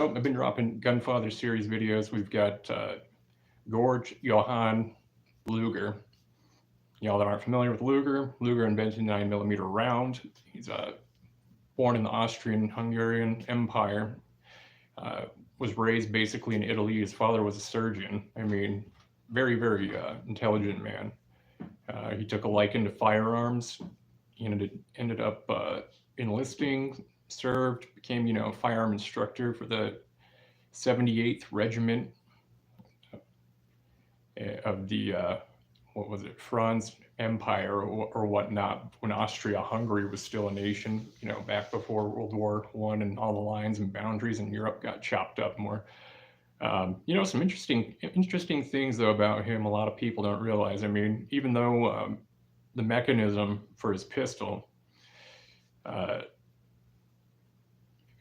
Oh, I've been dropping Gunfather series videos. We've got George Johann Luger. Y'all that aren't familiar with Luger, Luger invented 9mm round. He's born in the Austrian-Hungarian Empire. Uh, was raised basically in Italy. His father was a surgeon. I mean, very intelligent man. He took a liking to firearms. He ended up enlisting, served, became firearm instructor for the 78th Regiment of the what was it, Franz Empire or whatnot, when Austria-Hungary was still a nation, back before World War I, and all the lines and boundaries in Europe got chopped up more. Some interesting things though about him. A lot of people don't realize. I mean, even though the mechanism for his pistol, uh,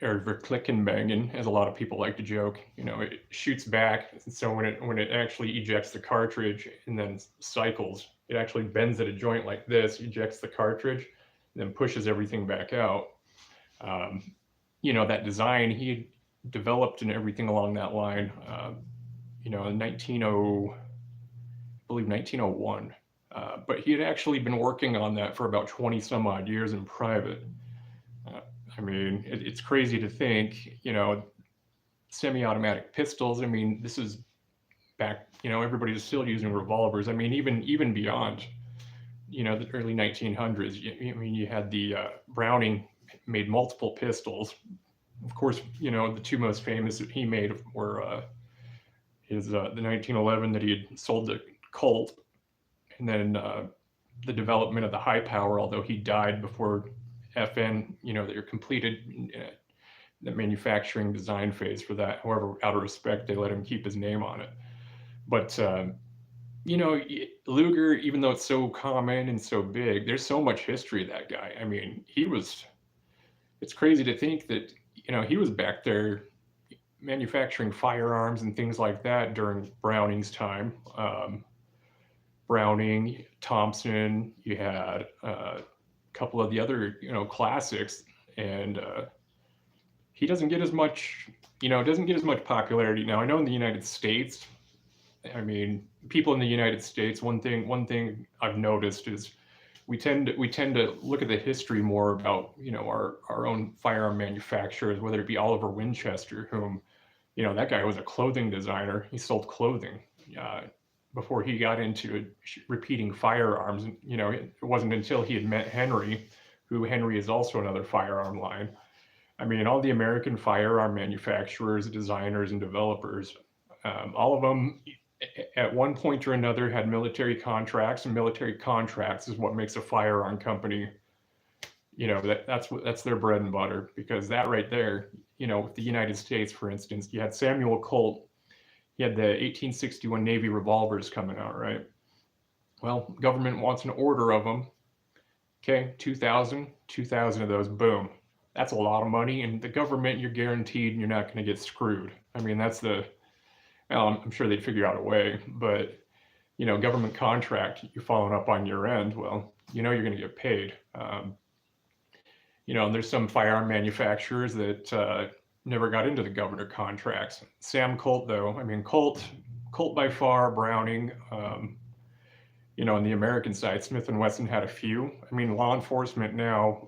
or Verklickenbangen, as a lot of people like to joke, it shoots back. So when it actually ejects the cartridge and then cycles, it actually bends at a joint like this, ejects the cartridge, and then pushes everything back out. Um, that design he developed and everything along that line. In 1901. But he had actually been working on that for about 20 some odd years in private. I mean, it's crazy to think, semi-automatic pistols. I mean, this is back, everybody's still using revolvers. I mean, even beyond, the early 1900s. I mean, you had the Browning made multiple pistols. Of course, the two most famous that he made were the 1911 that he had sold to Colt, and then the development of the high power, although he died before FN, that you're completed the manufacturing design phase for that. However, out of respect, they let him keep his name on it. But Luger, even though it's so common and so big, there's so much history of that guy. I mean, it's crazy to think that, he was back there manufacturing firearms and things like that during Browning's time. Browning, Thompson, you had a couple of the other, classics, and he doesn't get as much, popularity now. I know in the United States, I mean, people in the United States, one thing I've noticed is we tend to look at the history more about, our own firearm manufacturers, whether it be Oliver Winchester, whom, that guy was a clothing designer. He sold clothing before he got into repeating firearms. It wasn't until he had met Henry, who Henry is also another firearm line. I mean, all the American firearm manufacturers, designers, and developers, all of them at one point or another had military contracts, and military contracts is what makes a firearm company, that's their bread and butter, because that right there, with the United States, for instance, you had Samuel Colt. He had the 1861 Navy revolvers coming out, right? Well, government wants an order of them. Okay, 2,000 of those, boom. That's a lot of money, and the government, you're guaranteed you're not going to get screwed. I mean, I'm sure they'd figure out a way, but, government contract, you're following up on your end, well, you're going to get paid. And there's some firearm manufacturers that never got into the government contracts. Sam Colt, though, I mean, Colt by far, Browning, on the American side, Smith & Wesson had a few. I mean, law enforcement now,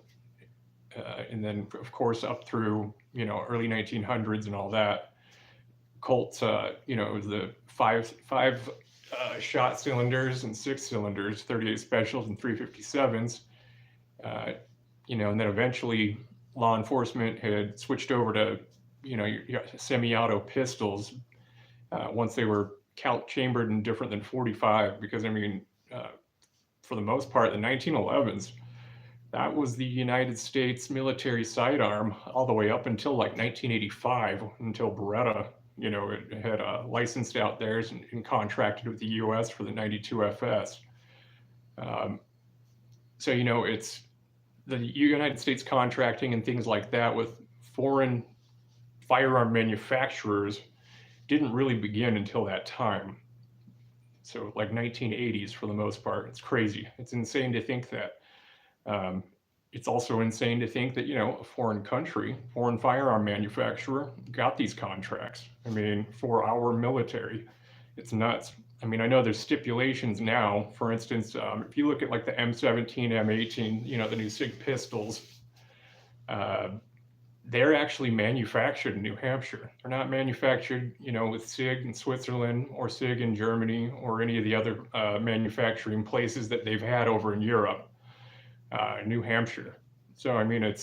and then, of course, up through, early 1900s and all that, Colt, it was the five shot cylinders and 6 cylinders, 38 specials and 357s. And then eventually law enforcement had switched over to, your semi-auto pistols once they were chambered and different than 45, because I mean, for the most part, the 1911s, that was the United States military sidearm all the way up until like 1985, until Beretta, it had licensed out theirs and contracted with the U.S. for the 92 FS. So, it's the United States contracting and things like that with foreign firearm manufacturers didn't really begin until that time. So like 1980s for the most part. It's crazy. It's insane to think that. it's also insane to think that, a foreign country, foreign firearm manufacturer got these contracts. I mean, for our military, it's nuts. I mean, I know there's stipulations now. For instance, if you look at like the M17, M18, the new SIG pistols, uh, they're actually manufactured in New Hampshire. They're not manufactured, with SIG in Switzerland or SIG in Germany or any of the other manufacturing places that they've had over in Europe. New Hampshire. So, I mean, I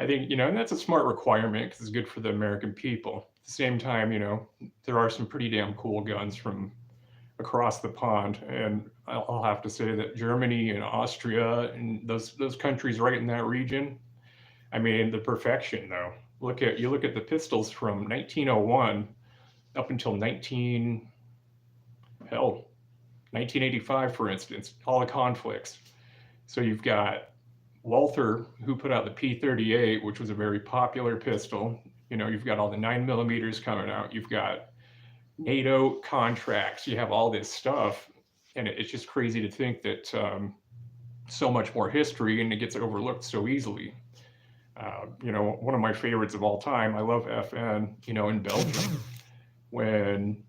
think, and that's a smart requirement because it's good for the American people. At the same time, there are some pretty damn cool guns from across the pond. And I'll have to say that Germany and Austria and those countries right in that region, I mean, the perfection though. You look at the pistols from 1901 up until 1985, for instance, all the conflicts. So you've got Walther, who put out the P38, which was a very popular pistol. You've got all the 9mm coming out. You've got NATO contracts. You have all this stuff. And it's just crazy to think that so much more history and it gets overlooked so easily. One of my favorites of all time, I love FN, in Belgium. When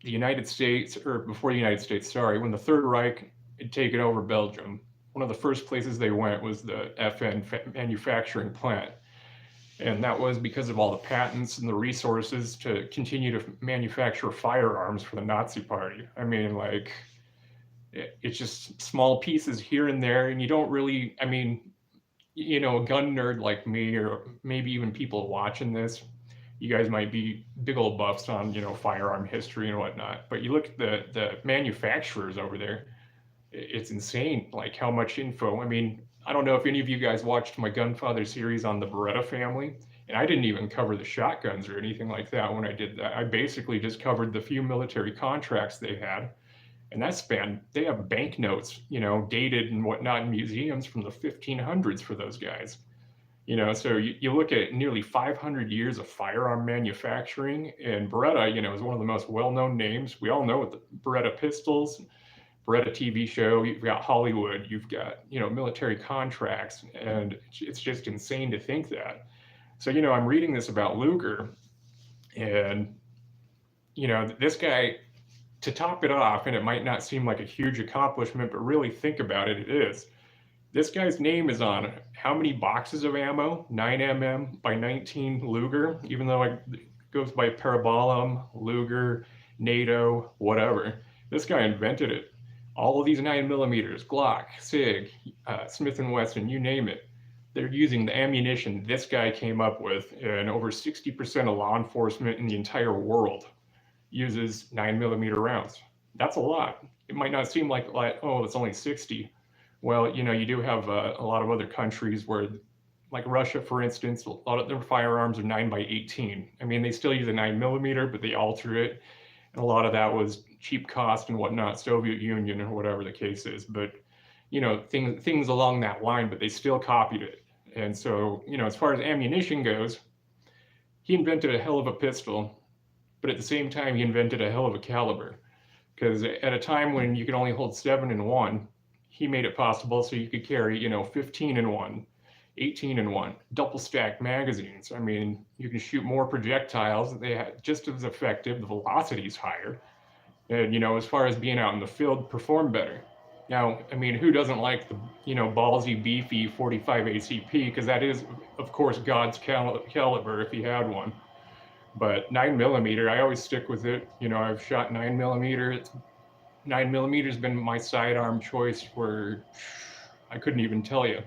the United States, or before the United States, sorry, when the Third Reich had taken over Belgium, one of the first places they went was the FN manufacturing plant. And that was because of all the patents and the resources to continue to manufacture firearms for the Nazi Party. I mean, like, it's just small pieces here and there, and you don't really, I mean, a gun nerd like me, or maybe even people watching this, you guys might be big old buffs on, firearm history and whatnot. But you look at the manufacturers over there, it's insane, like how much info. I mean, I don't know if any of you guys watched my Gunfather series on the Beretta family, and I didn't even cover the shotguns or anything like that when I did that. I basically just covered the few military contracts they had, and that spanned, they have banknotes, dated and whatnot in museums from the 1500s for those guys. So you look at nearly 500 years of firearm manufacturing, and Beretta, is one of the most well-known names. We all know what the Beretta pistols, Beretta TV show, you've got Hollywood, you've got, military contracts, and it's just insane to think that. So, I'm reading this about Luger, and, this guy, to top it off, and it might not seem like a huge accomplishment, but really think about it, it is. This guy's name is on how many boxes of ammo? 9mm by 19 Luger, even though it goes by Parabolum, Luger, NATO, whatever. This guy invented it. All of these 9mm, Glock, SIG, Smith & Wesson, you name it, they're using the ammunition this guy came up with, and over 60% of law enforcement in the entire world uses 9mm rounds. That's a lot. It might not seem like oh, it's only 60. Well, you do have a lot of other countries where, like Russia, for instance, a lot of their firearms are 9x18. I mean, they still use a 9mm, but they alter it. And a lot of that was cheap cost and whatnot, Soviet Union or whatever the case is. But, things along that line, but they still copied it. And so, as far as ammunition goes, he invented a hell of a pistol, but at the same time, he invented a hell of a caliber. Because at a time when you could only hold 7 in one, he made it possible so you could carry, 15 in one, 18 in one, double stack magazines. I mean, you can shoot more projectiles. They had just as effective. The velocity's higher. And, as far as being out in the field, perform better. Now, I mean, who doesn't like the, ballsy, beefy 45 ACP? Because that is, of course, God's caliber if he had one. But 9mm, I always stick with it. I've shot 9mm. 9mm has been my sidearm choice for, I couldn't even tell you.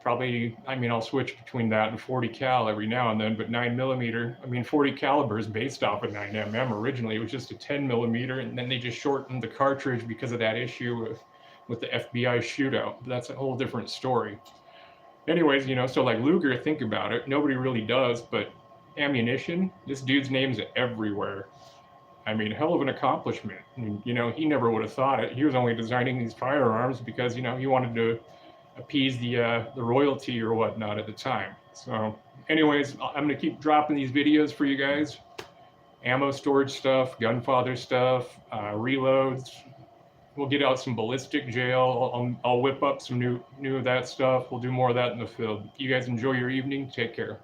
Probably, I'll switch between that and 40 cal every now and then, but 9mm, 40 caliber is based off of 9mm. Originally, it was just a 10mm, and then they just shortened the cartridge because of that issue with the FBI shootout. That's a whole different story. Anyways, so like Luger, think about it. Nobody really does, but ammunition, this dude's name's everywhere. Hell of an accomplishment. He never would have thought it. He was only designing these firearms because, he wanted to appease the royalty or whatnot at the time. So anyways, I'm going to keep dropping these videos for you guys. Ammo storage stuff, Gunfather stuff, reloads, We'll get out some ballistic gel. I'll whip up some new of that stuff. We'll do more of that in the field. You guys enjoy your evening. Take care.